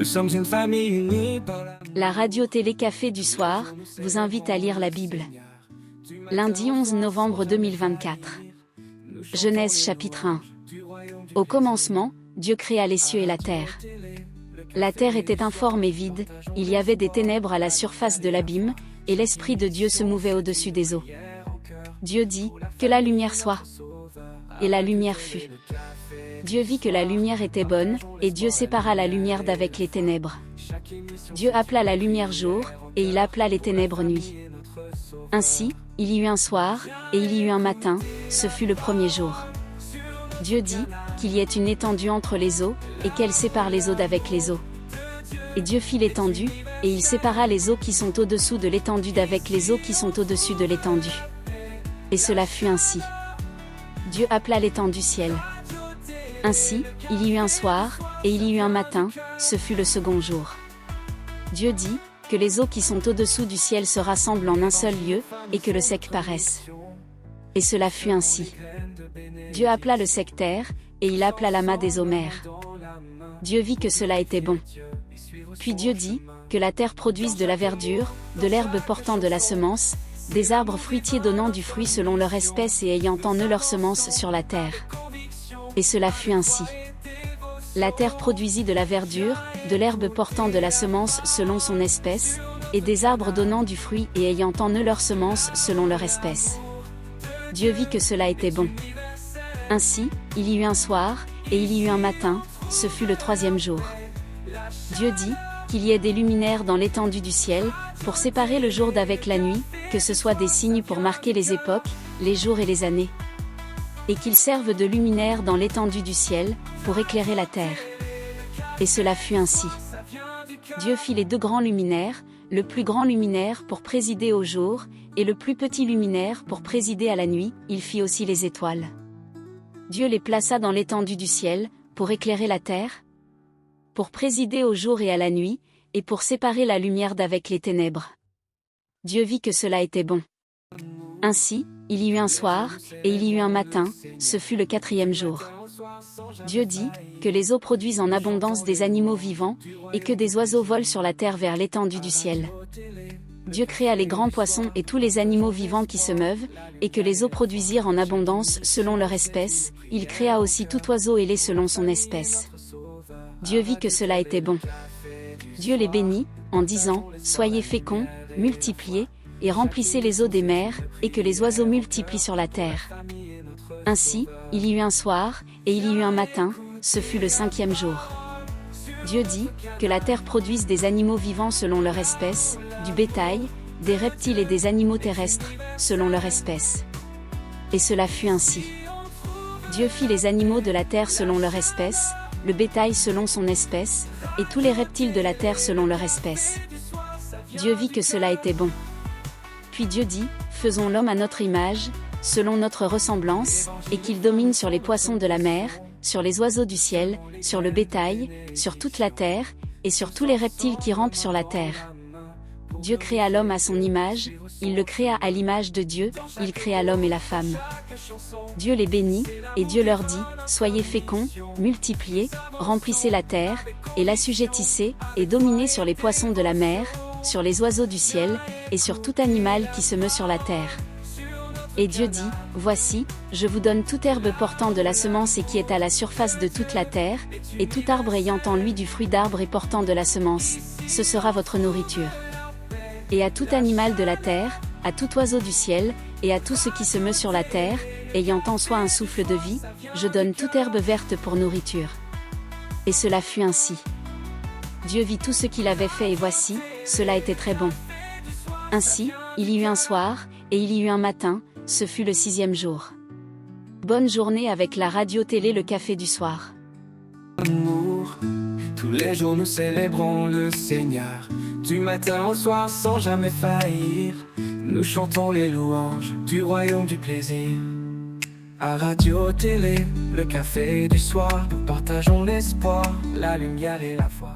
Nous sommes une famille unie par la... La radio-télé Café du soir vous invite à lire la Bible. Lundi 11 novembre 2024. Genèse chapitre 1. Au commencement, Dieu créa les cieux et la terre. La terre était informe et vide, il y avait des ténèbres à la surface de l'abîme, et l'Esprit de Dieu se mouvait au-dessus des eaux. Dieu dit, que la lumière soit. Et la lumière fut. Dieu vit que la lumière était bonne, et Dieu sépara la lumière d'avec les ténèbres. Dieu appela la lumière jour, et il appela les ténèbres nuit. Ainsi, il y eut un soir, et il y eut un matin, ce fut le premier jour. Dieu dit, qu'il y ait une étendue entre les eaux, et qu'elle sépare les eaux d'avec les eaux. Et Dieu fit l'étendue, et il sépara les eaux qui sont au-dessous de l'étendue d'avec les eaux qui sont au-dessus de l'étendue. Et cela fut ainsi. Dieu appela l'étendue ciel. Ainsi, il y eut un soir, et il y eut un matin, ce fut le second jour. Dieu dit, que les eaux qui sont au-dessous du ciel se rassemblent en un seul lieu, et que le sec paraisse. Et cela fut ainsi. Dieu appela le sec terre, et il appela l'amas des eaux mers. Dieu vit que cela était bon. Puis Dieu dit, que la terre produise de la verdure, de l'herbe portant de la semence, des arbres fruitiers donnant du fruit selon leur espèce et ayant en eux leur semence sur la terre. Et cela fut ainsi. La terre produisit de la verdure, de l'herbe portant de la semence selon son espèce, et des arbres donnant du fruit et ayant en eux leur semence selon leur espèce. Dieu vit que cela était bon. Ainsi, il y eut un soir, et il y eut un matin, ce fut le troisième jour. Dieu dit, qu'il y ait des luminaires dans l'étendue du ciel, pour séparer le jour d'avec la nuit, que ce soit des signes pour marquer les époques, les jours et les années. Et qu'ils servent de luminaires dans l'étendue du ciel, pour éclairer la terre. Et cela fut ainsi. Dieu fit les deux grands luminaires, le plus grand luminaire pour présider au jour, et le plus petit luminaire pour présider à la nuit, il fit aussi les étoiles. Dieu les plaça dans l'étendue du ciel, pour éclairer la terre, pour présider au jour et à la nuit, et pour séparer la lumière d'avec les ténèbres. Dieu vit que cela était bon. Ainsi, il y eut un soir, et il y eut un matin, ce fut le quatrième jour. Dieu dit, que les eaux produisent en abondance des animaux vivants, et que des oiseaux volent sur la terre vers l'étendue du ciel. Dieu créa les grands poissons et tous les animaux vivants qui se meuvent, et que les eaux produisirent en abondance selon leur espèce, il créa aussi tout oiseau ailé selon son espèce. Dieu vit que cela était bon. Dieu les bénit, en disant, soyez féconds, multipliez, et remplissez les eaux des mers, et que les oiseaux multiplient sur la terre. Ainsi, il y eut un soir, et il y eut un matin, ce fut le cinquième jour. Dieu dit, que la terre produise des animaux vivants selon leur espèce, du bétail, des reptiles et des animaux terrestres, selon leur espèce. Et cela fut ainsi. Dieu fit les animaux de la terre selon leur espèce, le bétail selon son espèce, et tous les reptiles de la terre selon leur espèce. Dieu vit que cela était bon. Puis Dieu dit, faisons l'homme à notre image, selon notre ressemblance, et qu'il domine sur les poissons de la mer, sur les oiseaux du ciel, sur le bétail, sur toute la terre, et sur tous les reptiles qui rampent sur la terre. Dieu créa l'homme à son image, il le créa à l'image de Dieu, il créa l'homme et la femme. Dieu les bénit, et Dieu leur dit, soyez féconds, multipliez, remplissez la terre, et l'assujettissez, et dominez sur les poissons de la mer, sur les oiseaux du ciel, et sur tout animal qui se meut sur la terre. Et Dieu dit, voici, je vous donne toute herbe portant de la semence et qui est à la surface de toute la terre, et tout arbre ayant en lui du fruit d'arbre et portant de la semence, ce sera votre nourriture. Et à tout animal de la terre, à tout oiseau du ciel, et à tout ce qui se meut sur la terre, ayant en soi un souffle de vie, je donne toute herbe verte pour nourriture. Et cela fut ainsi. Dieu vit tout ce qu'il avait fait et voici, cela était très bon. Ainsi, il y eut un soir, et il y eut un matin, ce fut le sixième jour. Bonne journée avec la radio-télé Le Café du soir. Amour, tous les jours nous célébrons le Seigneur. Du matin au soir sans jamais faillir, nous chantons les louanges du royaume du plaisir. À radio-télé, le café du soir, nous partageons l'espoir, la lumière et la foi.